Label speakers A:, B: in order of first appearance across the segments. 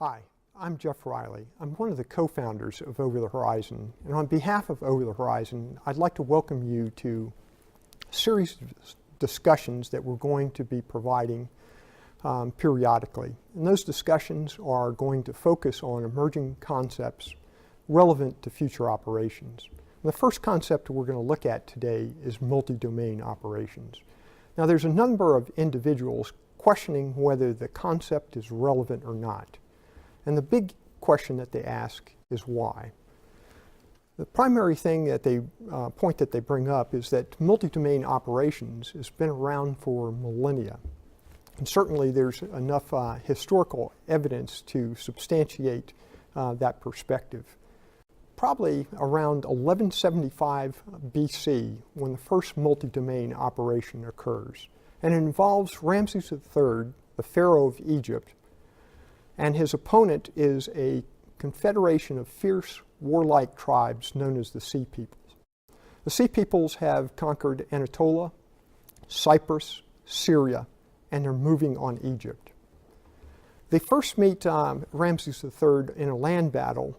A: Hi, I'm Jeff Reilly. I'm one of the co-founders of Over the Horizon, and on behalf of Over the Horizon, I'd like to welcome you to a series of discussions that we're going to be providing periodically. And those discussions are going to focus on emerging concepts relevant to future operations. And the first concept we're going to look at today is multi-domain operations. Now, there's a number of individuals questioning whether the concept is relevant or not. And the big question that they ask is why. The primary thing that point that they bring up is that multi-domain operations has been around for millennia. And certainly there's enough historical evidence to substantiate that perspective. Probably around 1175 BC when the first multi-domain operation occurs. And it involves Ramses III, the Pharaoh of Egypt, and his opponent is a confederation of fierce, warlike tribes known as the Sea Peoples. The Sea Peoples have conquered Anatolia, Cyprus, Syria, and they're moving on Egypt. They first meet Ramses III in a land battle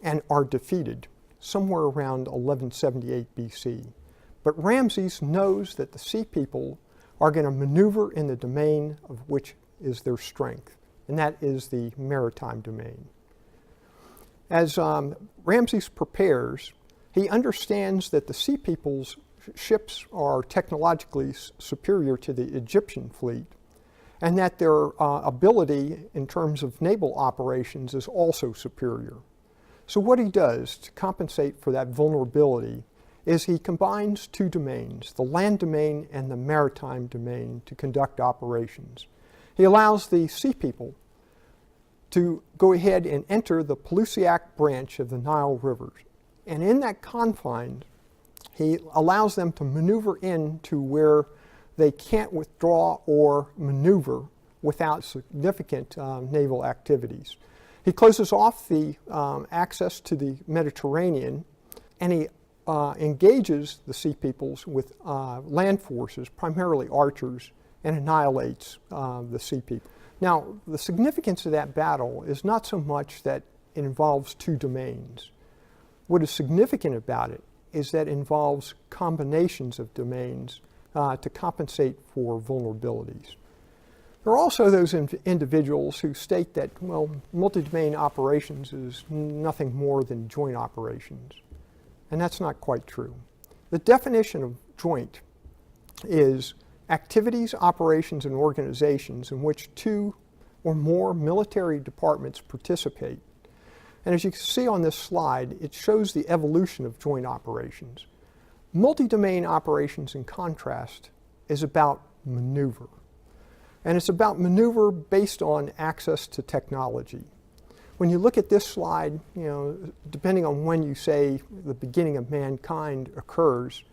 A: and are defeated somewhere around 1178 BC. But Ramses knows that the Sea People are going to maneuver in the domain of which is their strength, and that is the maritime domain. As Ramses prepares, he understands that the Sea People's ships are technologically superior to the Egyptian fleet, and that their ability in terms of naval operations is also superior. So what he does to compensate for that vulnerability is he combines two domains, the land domain and the maritime domain, to conduct operations. He allows the Sea People to go ahead and enter the Pelusiac branch of the Nile River. And in that confine, he allows them to maneuver into where they can't withdraw or maneuver without significant naval activities. He closes off the access to the Mediterranean, and he engages the Sea Peoples with land forces, primarily archers, and annihilates the Sea People. Now, the significance of that battle is not so much that it involves two domains. What is significant about it is that it involves combinations of domains to compensate for vulnerabilities. There are also those individuals who state that, well, multi-domain operations is nothing more than joint operations. And that's not quite true. The definition of joint is activities, operations, and organizations in which two or more military departments participate. And as you can see on this slide, it shows the evolution of joint operations. Multi-domain operations, in contrast, is about maneuver. And it's about maneuver based on access to technology. When you look at this slide, depending on when you say the beginning of mankind occurs,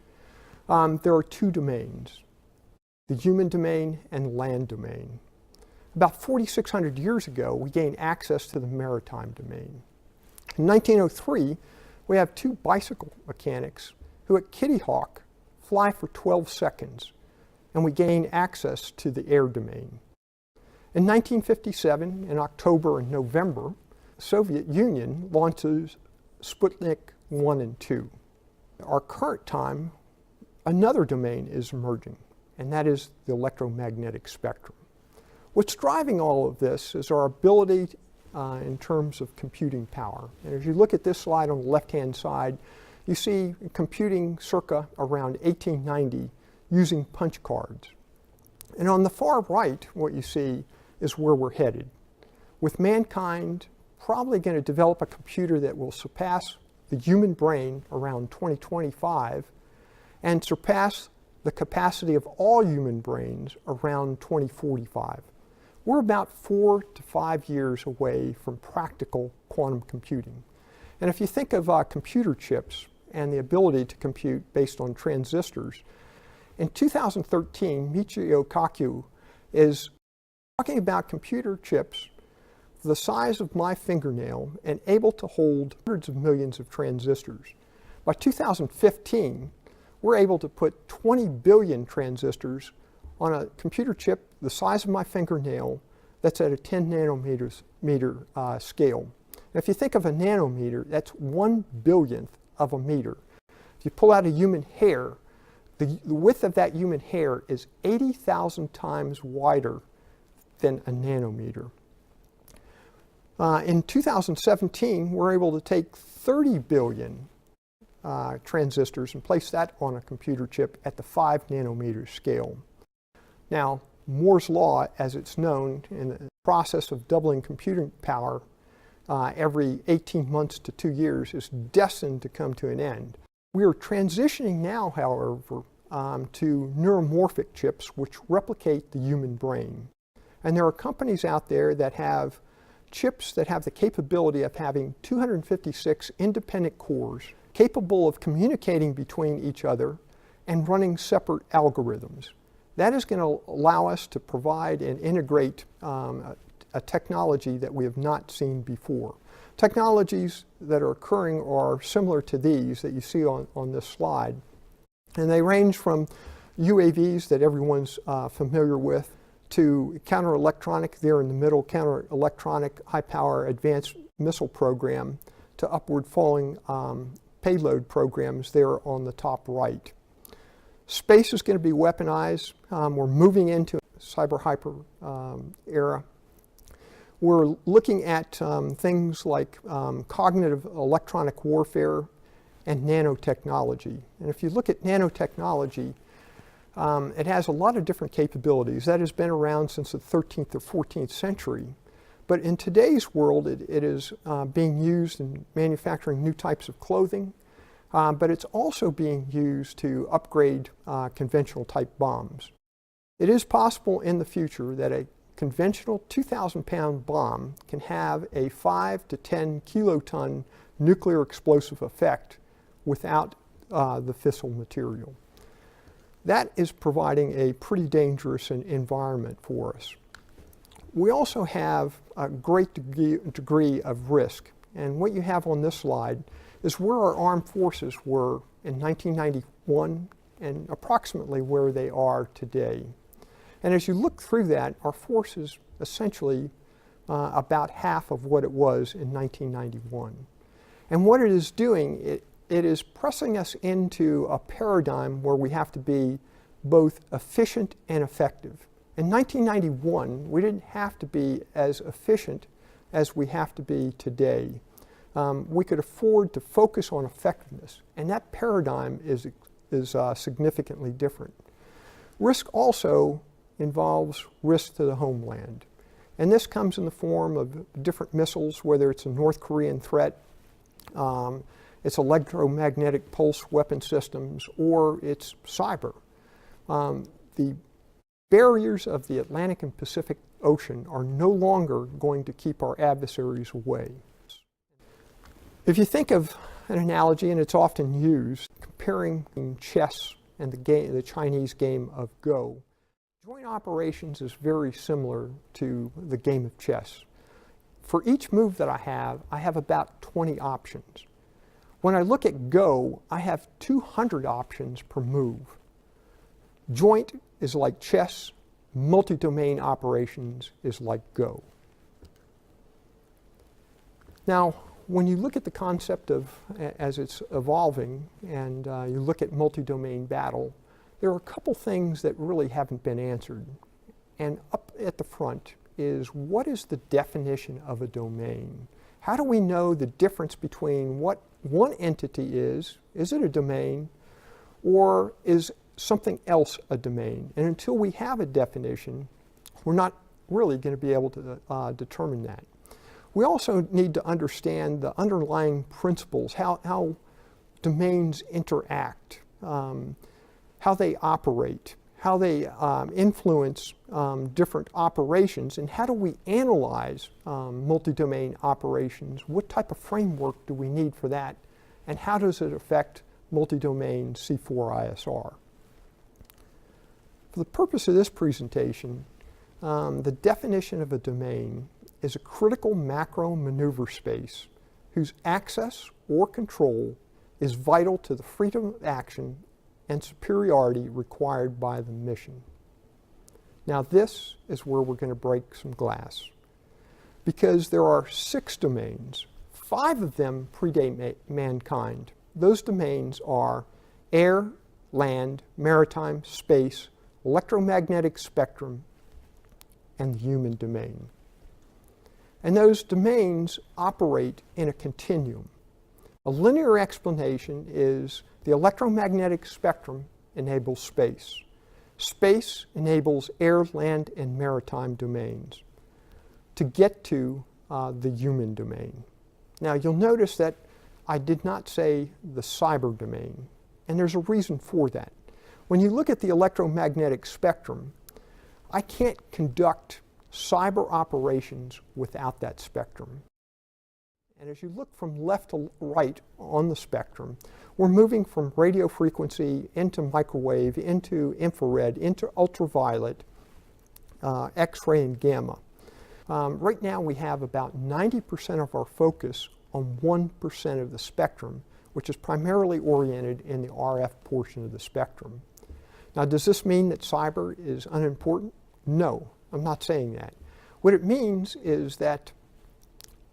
A: there are two domains, the human domain and land domain. About 4,600 years ago, we gained access to the maritime domain. In 1903, we have two bicycle mechanics who at Kitty Hawk fly for 12 seconds, and we gain access to the air domain. In 1957, in October and November, the Soviet Union launches Sputnik 1 and 2. Our current time, another domain is emerging, and that is the electromagnetic spectrum. What's driving all of this is our ability in terms of computing power. And as you look at this slide on the left-hand side, you see computing circa around 1890 using punch cards. And on the far right, what you see is where we're headed, with mankind probably going to develop a computer that will surpass the human brain around 2025 and surpass the capacity of all human brains around 2045. We're about 4 to 5 years away from practical quantum computing. And if you think of computer chips and the ability to compute based on transistors, in 2013, Michio Kaku is talking about computer chips the size of my fingernail and able to hold hundreds of millions of transistors. By 2015, we're able to put 20 billion transistors on a computer chip the size of my fingernail that's at a 10 nanometer scale. And if you think of a nanometer, that's 1/1000th of a meter. If you pull out a human hair, the width of that human hair is 80,000 times wider than a nanometer. In 2017, we're able to take 30 billion transistors and place that on a computer chip at the 5 nanometer scale. Now, Moore's law, as it's known, in the process of doubling computing power every 18 months to 2 years, is destined to come to an end. We are transitioning now, however, to neuromorphic chips which replicate the human brain. And there are companies out there that have chips that have the capability of having 256 independent cores capable of communicating between each other and running separate algorithms. That is going to allow us to provide and integrate a technology that we have not seen before. Technologies that are occurring are similar to these that you see on this slide. And they range from UAVs that everyone's familiar with to counter-electronic, there in the middle, counter-electronic high-power advanced missile program, to upward-falling payload programs there on the top right. Space is going to be weaponized. We're moving into a cyber-hyper era. We're looking at things like cognitive electronic warfare and nanotechnology. And if you look at nanotechnology, it has a lot of different capabilities. That has been around since the 13th or 14th century. But in today's world, it is being used in manufacturing new types of clothing, but it's also being used to upgrade conventional type bombs. It is possible in the future that a conventional 2,000-pound bomb can have a 5 to 10 kiloton nuclear explosive effect without the fissile material. That is providing a pretty dangerous environment for us. We also have a great degree of risk. And what you have on this slide is where our armed forces were in 1991 and approximately where they are today. And as you look through that, our force is essentially about half of what it was in 1991. And what it is doing, it is pressing us into a paradigm where we have to be both efficient and effective. In 1991, we didn't have to be as efficient as we have to be today. We could afford to focus on effectiveness, and that paradigm is significantly different. Risk also involves risk to the homeland. And this comes in the form of different missiles, whether it's a North Korean threat, it's electromagnetic pulse weapon systems, or it's cyber. The barriers of the Atlantic and Pacific Ocean are no longer going to keep our adversaries away. If you think of an analogy, and it's often used, comparing chess and the Chinese game of Go, joint operations is very similar to the game of chess. For each move that I have about 20 options. When I look at Go, I have 200 options per move. Joint is like chess, multi-domain operations is like Go. Now, when you look at the concept of, as it's evolving, and you look at multi-domain battle, there are a couple things that really haven't been answered. And up at the front is, what is the definition of a domain? How do we know the difference between what one entity is it a domain, or is something else a domain? And until we have a definition, we're not really going to be able to determine that. We also need to understand the underlying principles, how domains interact, how they operate, how they influence different operations, and how do we analyze multi-domain operations? What type of framework do we need for that, and how does it affect multi-domain C4ISR? For the purpose of this presentation, the definition of a domain is a critical macro maneuver space whose access or control is vital to the freedom of action and superiority required by the mission. Now, Now this is where we're going to break some glass, because there are 6 domains. 5 of them predate mankind. Those domains are air, land, maritime, space, electromagnetic spectrum, and the human domain. And those domains operate in a continuum. A linear explanation is the electromagnetic spectrum enables space. Space enables air, land, and maritime domains to get to the human domain. Now you'll notice that I did not say the cyber domain, and there's a reason for that. When you look at the electromagnetic spectrum, I can't conduct cyber operations without that spectrum. And as you look from left to right on the spectrum, we're moving from radio frequency into microwave, into infrared, into ultraviolet, X-ray, and gamma. Right now we have about 90% of our focus on 1% of the spectrum, which is primarily oriented in the RF portion of the spectrum. Now, does this mean that cyber is unimportant? No, I'm not saying that. What it means is that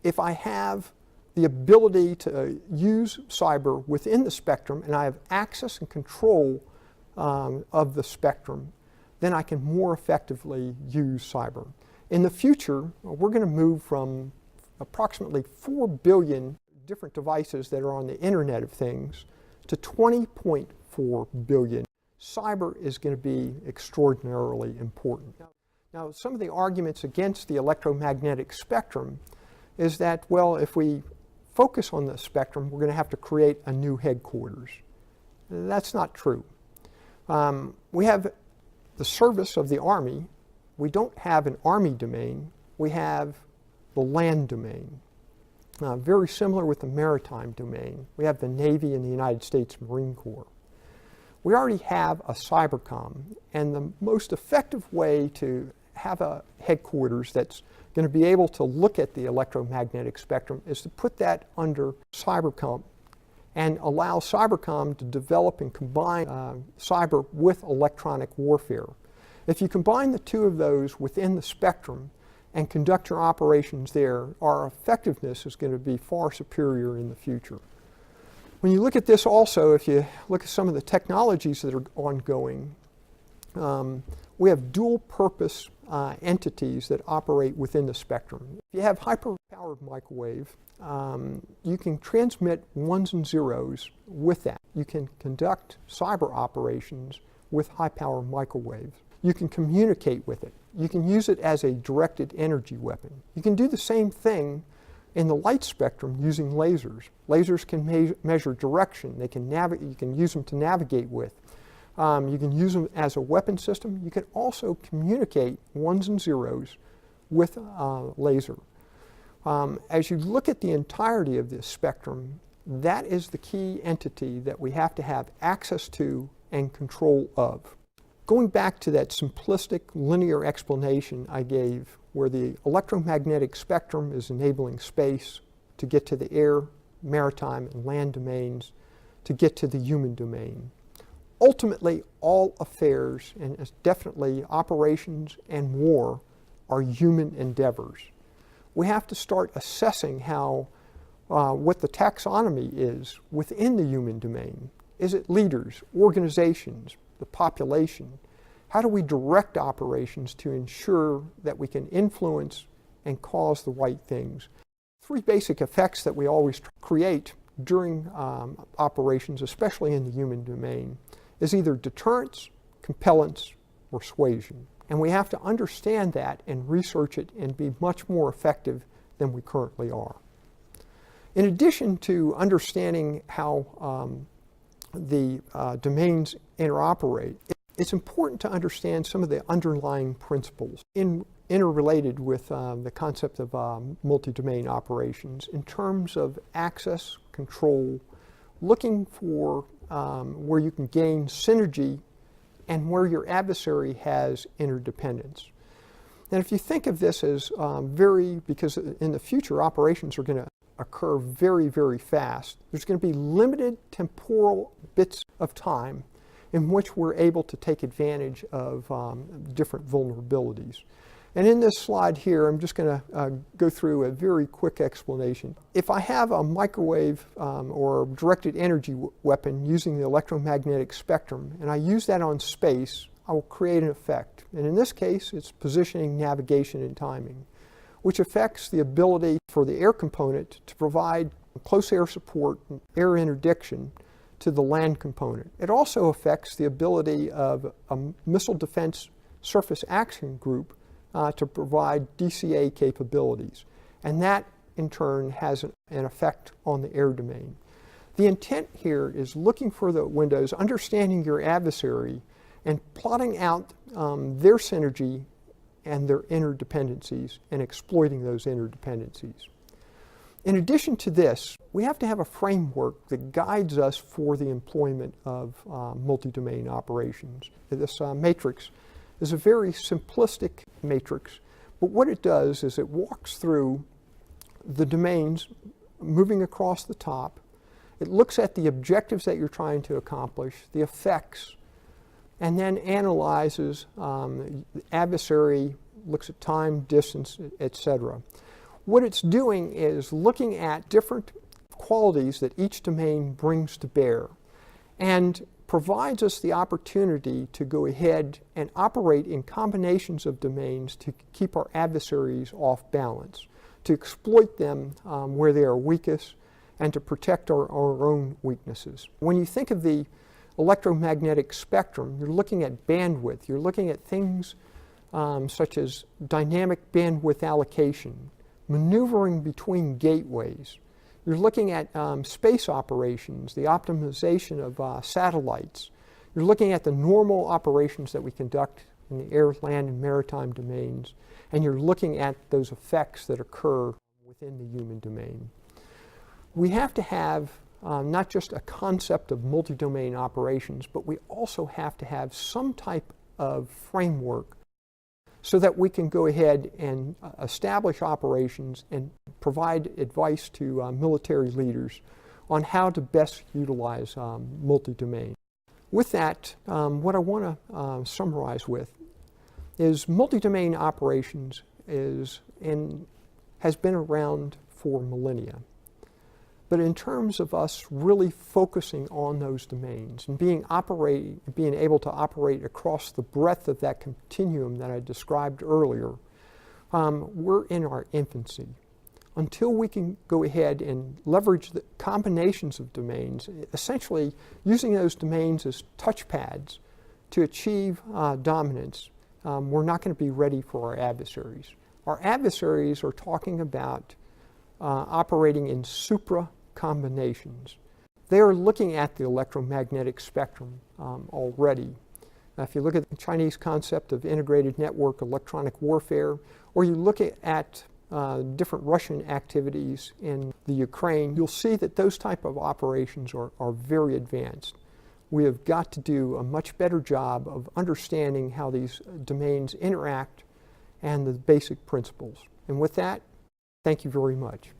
A: if I have the ability to use cyber within the spectrum and I have access and control of the spectrum, then I can more effectively use cyber. In the future, we're going to move from approximately 4 billion different devices that are on the Internet of Things to 20.4 billion. Cyber is going to be extraordinarily important. Now, some of the arguments against the electromagnetic spectrum is that, well, if we focus on the spectrum, we're going to have to create a new headquarters. That's not true. We have the service of the Army. We don't have an Army domain. We have the land domain. Very similar with the maritime domain. We have the Navy and the United States Marine Corps. We already have a cybercom, and the most effective way to have a headquarters that's going to be able to look at the electromagnetic spectrum is to put that under cybercom and allow cybercom to develop and combine cyber with electronic warfare. If you combine the two of those within the spectrum and conduct your operations there, our effectiveness is going to be far superior in the future. When you look at this also, if you look at some of the technologies that are ongoing, we have dual purpose entities that operate within the spectrum. If you have hyper-powered microwave, you can transmit ones and zeros with that. You can conduct cyber operations with high-power microwave. You can communicate with it. You can use it as a directed energy weapon. You can do the same thing in the light spectrum using lasers. Lasers can measure direction. They can you can use them to navigate with. You can use them as a weapon system. You can also communicate ones and zeros with laser. As you look at the entirety of this spectrum, that is the key entity that we have to have access to and control of. Going back to that simplistic linear explanation I gave, where the electromagnetic spectrum is enabling space to get to the air, maritime, and land domains to get to the human domain. Ultimately, all affairs, and definitely operations and war, are human endeavors. We have to start assessing how, what the taxonomy is within the human domain. Is it leaders, organizations, the population? How do we direct operations to ensure that we can influence and cause the right things? 3 basic effects that we always create during operations, especially in the human domain, is either deterrence, compellence, or suasion. And we have to understand that and research it and be much more effective than we currently are. In addition to understanding how the domains interoperate, it's important to understand some of the underlying principles interrelated with the concept of multi-domain operations in terms of access, control, looking for where you can gain synergy and where your adversary has interdependence. And if you think of this as because in the future operations are going to occur very, very fast, there's going to be limited temporal bits of time, in which we're able to take advantage of different vulnerabilities. And in this slide here, I'm just going to go through a very quick explanation. If I have a microwave or directed energy weapon using the electromagnetic spectrum, and I use that on space, I will create an effect. And in this case, it's positioning, navigation, and timing, which affects the ability for the air component to provide close air support and air interdiction to the land component. It also affects the ability of a missile defense surface action group to provide DCA capabilities. And that, in turn, has an effect on the air domain. The intent here is looking for the windows, understanding your adversary, and plotting out their synergy and their interdependencies and exploiting those interdependencies. In addition to this, we have to have a framework that guides us for the employment of multi-domain operations. This matrix is a very simplistic matrix, but what it does is it walks through the domains moving across the top. It looks at the objectives that you're trying to accomplish, the effects, and then analyzes the adversary, looks at time, distance, etc. What it's doing is looking at different qualities that each domain brings to bear and provides us the opportunity to go ahead and operate in combinations of domains to keep our adversaries off balance, to exploit them where they are weakest, and to protect our own weaknesses. When you think of the electromagnetic spectrum, you're looking at bandwidth, you're looking at things such as dynamic bandwidth allocation, maneuvering between gateways. You're looking at space operations, the optimization of satellites. You're looking at the normal operations that we conduct in the air, land, and maritime domains. And you're looking at those effects that occur within the human domain. We have to have not just a concept of multi-domain operations, but we also have to have some type of framework so that we can go ahead and establish operations and provide advice to military leaders on how to best utilize multi-domain. With that, what I want to summarize with is multi-domain operations has been around for millennia. But in terms of us really focusing on those domains and being able to operate across the breadth of that continuum that I described earlier, we're in our infancy. Until we can go ahead and leverage the combinations of domains, essentially using those domains as touchpads to achieve dominance, we're not going to be ready for our adversaries. Our adversaries are talking about operating in supra-combinations. They are looking at the electromagnetic spectrum already. Now, if you look at the Chinese concept of integrated network electronic warfare, or you look at different Russian activities in the Ukraine, you'll see that those type of operations are very advanced. We have got to do a much better job of understanding how these domains interact and the basic principles. And with that, thank you very much.